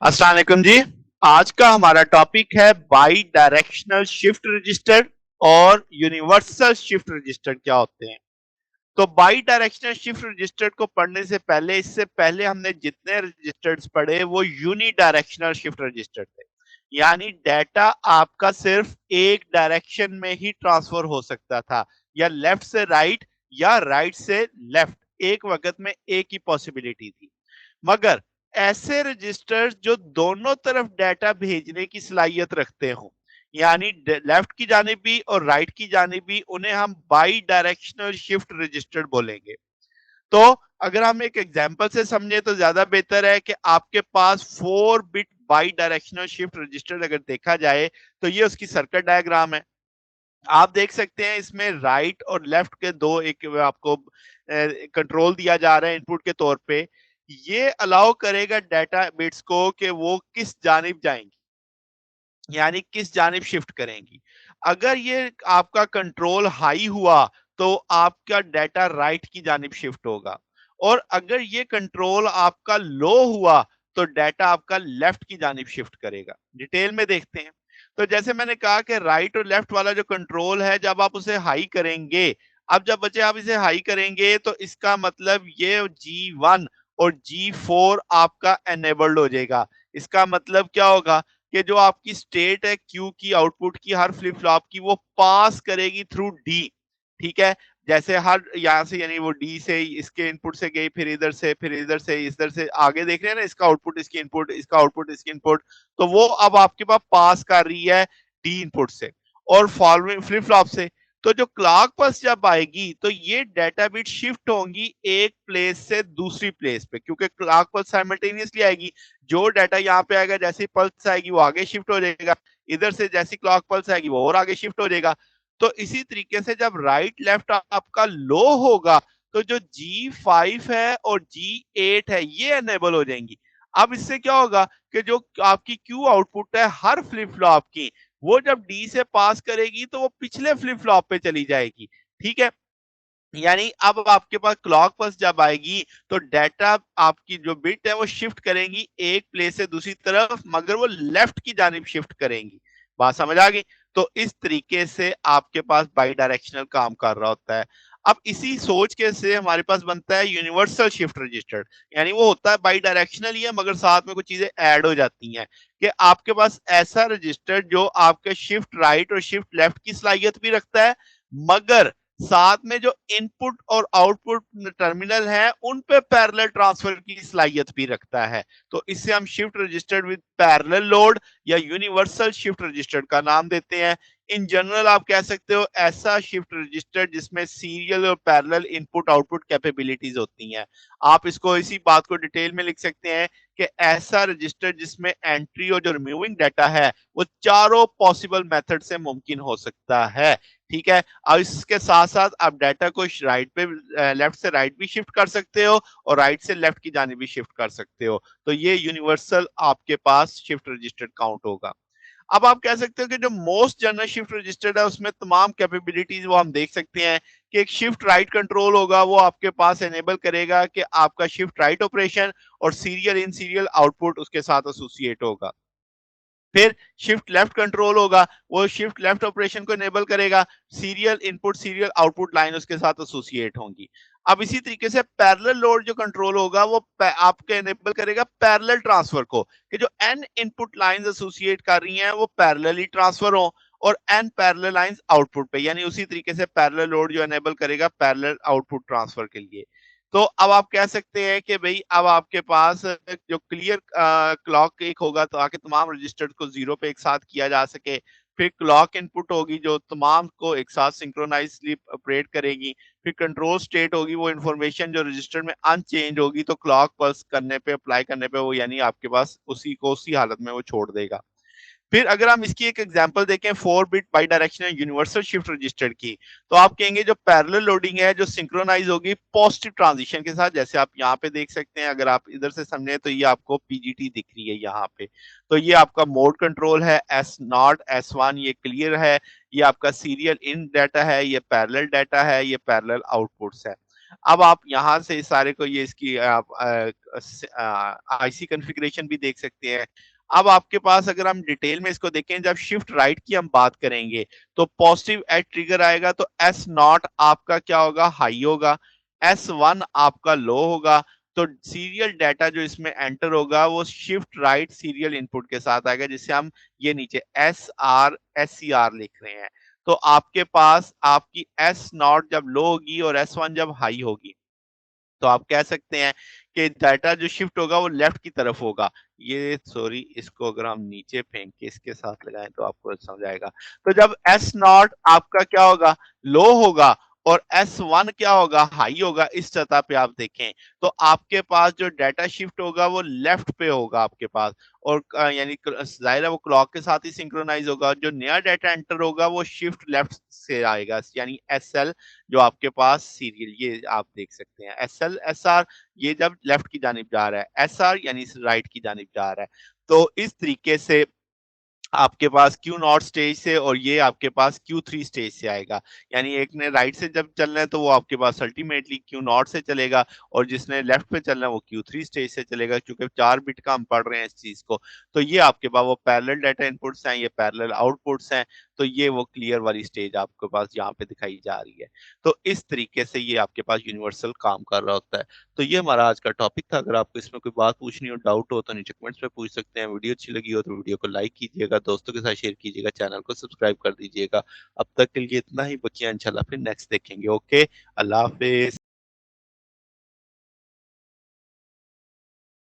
अस्सलाम वालेकुम जी। आज का हमारा टॉपिक है बाई डायरेक्शनल शिफ्ट रजिस्टर और यूनिवर्सल शिफ्ट रजिस्टर क्या होते हैं। तो बाई डायरेक्शनल शिफ्ट रजिस्टर को पढ़ने से पहले इससे पहले हमने जितने रजिस्टर्स पढ़े वो यूनी डायरेक्शनल शिफ्ट रजिस्टर थे, यानी डेटा आपका सिर्फ एक डायरेक्शन में ही ट्रांसफर हो सकता था, या लेफ्ट से राइट या राइट से लेफ्ट, एक वक्त में एक ही पॉसिबिलिटी थी। मगर ऐसे रजिस्टर्स जो दोनों तरफ डाटा भेजने की सलाहियत रखते हो, यानी लेफ्ट की जानिब भी और राइट की जानिब भी, उन्हें हम बाई डायरेक्शनल शिफ्ट रजिस्टर बोलेंगे। तो अगर हम एक एग्जांपल से समझे तो ज्यादा बेहतर है कि आपके पास 4 bit by directional shift register अगर देखा जाए तो ये उसकी सर्किट डायग्राम है। आप देख सकते हैं इसमें राइट और लेफ्ट के दो एक आपको कंट्रोल दिया जा रहा है इनपुट के तौर पे। ये अलाउ करेगा डाटा बिट्स को कि वो किस जानिब जाएंगी, यानी किस जानिब शिफ्ट करेंगी। अगर ये आपका कंट्रोल हाई हुआ तो आपका डाटा राइट की जानिब शिफ्ट होगा, और अगर ये कंट्रोल आपका लो हुआ तो डाटा आपका लेफ्ट की जानिब शिफ्ट करेगा। डिटेल में देखते हैं। तो जैसे मैंने कहा कि राइट और लेफ्ट वाला जो कंट्रोल है, जब आप उसे हाई करेंगे, अब जब बच्चे आप इसे हाई करेंगे तो इसका मतलब ये G1 और G4 आपका एनेबल्ड हो जाएगा। इसका मतलब क्या होगा कि जो आपकी स्टेट है क्यू की, आउटपुट की, हर फ्लिप फ्लॉप की, वो पास करेगी थ्रू डी। ठीक है, जैसे हर यहां से, यानी वो डी से इसके इनपुट से गई, फिर इधर से, फिर इधर से आगे देख रहे हैं ना, इसका आउटपुट इसकी इनपुट, इसका आउटपुट इसकी इनपुट, तो वो अब आपके पास पास कर रही है डी इनपुट से और फॉलोइंग फ्लिप फ्लॉप से। तो जो क्लॉक पल्स जब आएगी तो ये डेटा बिट शिफ्ट होंगी एक प्लेस से दूसरी प्लेस पे, क्योंकि क्लॉक पल्स साइमल्टेनियसली आएगी। जो डाटा यहाँ पे आएगा, जैसे पल्स आएगी वो आगे शिफ्ट हो जाएगा, इधर से जैसी क्लॉक पल्स आएगी वो और आगे शिफ्ट हो जाएगा। तो इसी तरीके से जब राइट लेफ्ट आपका लो होगा तो जो G5 है और G8 है ये एनेबल हो जाएंगी। अब इससे क्या होगा कि जो आपकी क्यू आउटपुट है हर फ्लिप फ्लॉप की, वो जब डी से पास करेगी तो वो पिछले फ्लिप फ्लॉप पे चली जाएगी। ठीक है, यानी अब आपके पास क्लॉक पल्स जब आएगी तो डाटा आपकी जो बिट है वो शिफ्ट करेंगी एक प्लेस से दूसरी तरफ, मगर वो लेफ्ट की जानिब शिफ्ट करेंगी। बात समझ आ गई? तो इस तरीके से आपके पास बाई डायरेक्शनल काम कर रहा होता है। अब इसी सोच के से हमारे पास बनता है यूनिवर्सल शिफ्ट रजिस्टर, यानी वो होता है बाई डायरेक्शनल ही है मगर साथ में कुछ चीजें ऐड हो जाती हैं, कि आपके पास ऐसा रजिस्टर जो आपके शिफ्ट राइट और शिफ्ट लेफ्ट की सलाहियत भी रखता है, मगर साथ में जो इनपुट और आउटपुट टर्मिनल है उन पे पैरेलल ट्रांसफर की सलाहियत भी रखता है। तो इससे हम shift registered with parallel load या यूनिवर्सल शिफ्ट रजिस्टर्ड का नाम देते हैं। इन जनरल आप कह सकते हो ऐसा शिफ्ट रजिस्टर जिसमें सीरियल और पैरेलल इनपुट आउटपुट कैपेबिलिटीज होती हैं। आप इसको इसी बात को डिटेल में लिख सकते हैं कि ऐसा रजिस्टर जिसमें एंट्री और जो रिमूविंग डाटा है वो चारों पॉसिबल मेथड से मुमकिन हो सकता है। ठीक है, अब इसके साथ साथ आप डाटा को राइट पे, लेफ्ट से राइट भी शिफ्ट कर सकते हो और राइट से लेफ्ट की जानिब भी शिफ्ट कर सकते हो। तो ये यूनिवर्सल आपके पास शिफ्ट रजिस्टर्ड काउंट होगा। अब आप कह सकते हो कि जो मोस्ट जनरल शिफ्ट रजिस्टर्ड है उसमें तमाम कैपेबिलिटीज वो हम देख सकते हैं कि एक शिफ्ट राइट कंट्रोल होगा, वो आपके पास एनेबल करेगा कि आपका शिफ्ट राइट ऑपरेशन और सीरियल इन सीरियल आउटपुट उसके साथ एसोसिएट होगा। फिर शिफ्ट लेफ्ट कंट्रोल होगा, वो शिफ्ट लेफ्ट ऑपरेशन को इनेबल करेगा, serial input serial output line उसके साथ एसोसिएट होंगी। अब इसी तरीके से पैरेलल लोड जो कंट्रोल होगा वो आपके इनेबल करेगा पैरेलल ट्रांसफर को, कि जो एन इनपुट लाइंस एसोसिएट कर रही हैं वो पैरेलली ट्रांसफर हो और एन पैरेलल लाइंस आउटपुट पे, यानी उसी तरीके से पैरेलल लोड जो इनेबल करेगा पैरेलल आउटपुट ट्रांसफर के लिए। तो अब आप कह सकते हैं कि भाई अब आपके पास जो क्लियर क्लॉक एक होगा ताकि तमाम रजिस्टर्स को जीरो पे एक साथ किया जा सके। फिर क्लॉक इनपुट होगी जो तमाम को एक साथ सिंक्रोनाइजली ऑपरेट करेगी। फिर कंट्रोल स्टेट होगी, वो इंफॉर्मेशन जो रजिस्टर में अनचेंज होगी तो क्लॉक पल्स करने पे, अप्लाई करने पे वो यानी आपके पास उसी को उसी हालत में वो छोड़ देगा। फिर अगर हम इसकी एक एग्जांपल देखें 4 bit by directional universal shift register की, तो आप कहेंगे जो पैरेलल लोडिंग है जो सिंक्रोनाइज होगी पॉजिटिव ट्रांजिशन के साथ, जैसे आप यहाँ पे देख सकते हैं। अगर आप इधर से समझे तो ये आपको पीजीटी दिख रही है यहाँ पे। तो ये आपका मोड कंट्रोल है S0 S1, ये क्लियर है। ये आपका सीरियल इन डाटा है, ये पैरेलल डाटा है, ये पैरेलल आउटपुट्स है। अब आप यहाँ से इस सारे को ये इसकी आप आईसी कॉन्फ़िगरेशन भी देख सकते हैं। अब आपके पास अगर हम डिटेल में इसको देखें, जब शिफ्ट राइट की हम बात करेंगे तो पॉजिटिव एज ट्रिगर आएगा, तो एस नॉट आपका क्या होगा, हाई होगा, एस वन आपका लो होगा। तो सीरियल डाटा जो इसमें एंटर होगा वो शिफ्ट राइट सीरियल इनपुट के साथ आएगा, जिसे हम ये नीचे S R S C R लिख रहे हैं। तो आपके पास आपकी एस नॉट जब लो होगी और एस वन जब हाई होगी, तो आप कह सकते हैं कि डाटा जो शिफ्ट होगा वो लेफ्ट की तरफ होगा। ये सॉरी, इसको अगर हम नीचे फेंक के इसके साथ लगाएं तो आपको समझ आएगा। तो जब एस नॉट आपका क्या होगा, लो होगा, और एस वन क्या होगा, हाई होगा, इस सतह पे आप देखें तो आपके पास जो डाटा शिफ्ट होगा वो लेफ्ट पे होगा आपके पास। और यानी जाहिर है वो क्लॉक के साथ ही सिंक्रोनाइज होगा। जो नया डाटा एंटर होगा वो शिफ्ट लेफ्ट से आएगा, यानी एस एल जो आपके पास सीरियल, ये आप देख सकते हैं एस एल एस आर, ये जब लेफ्ट की जानिब जा रहा है, एस आर यानी राइट की जानिब जा रहा है। तो इस तरीके से आपके पास क्यू नॉट स्टेज से और ये आपके पास क्यू थ्री स्टेज से आएगा। यानी एक ने राइट से जब चलना है तो वो आपके पास अल्टीमेटली क्यू नॉट से चलेगा, और जिसने लेफ्ट पे चलना है वो क्यू थ्री स्टेज से चलेगा, क्योंकि 4 बिट का हम पढ़ रहे हैं इस चीज को। तो ये आपके पास वो पैरेलल डाटा इनपुट्स हैं, ये पैरेलल आउटपुट्स हैं। तो ये वो क्लियर वाली स्टेज आपके पास यहाँ पे दिखाई जा रही है। तो इस तरीके से ये आपके पास यूनिवर्सल काम कर रहा होता है। तो ये हमारा आज का टॉपिक था। अगर आपको इसमें कोई बात पूछनी हो, डाउट हो, तो नीचे कमेंट्स में पूछ सकते हैं। वीडियो अच्छी लगी हो तो वीडियो को लाइक कीजिएगा, दोस्तों के साथ शेयर कीजिएगा, चैनल को सब्सक्राइब कर दीजिएगा। अब तक के लिए इतना ही, बचिए इंशाल्लाह फिर नेक्स्ट देखेंगे। ओके, अल्लाह हाफिज।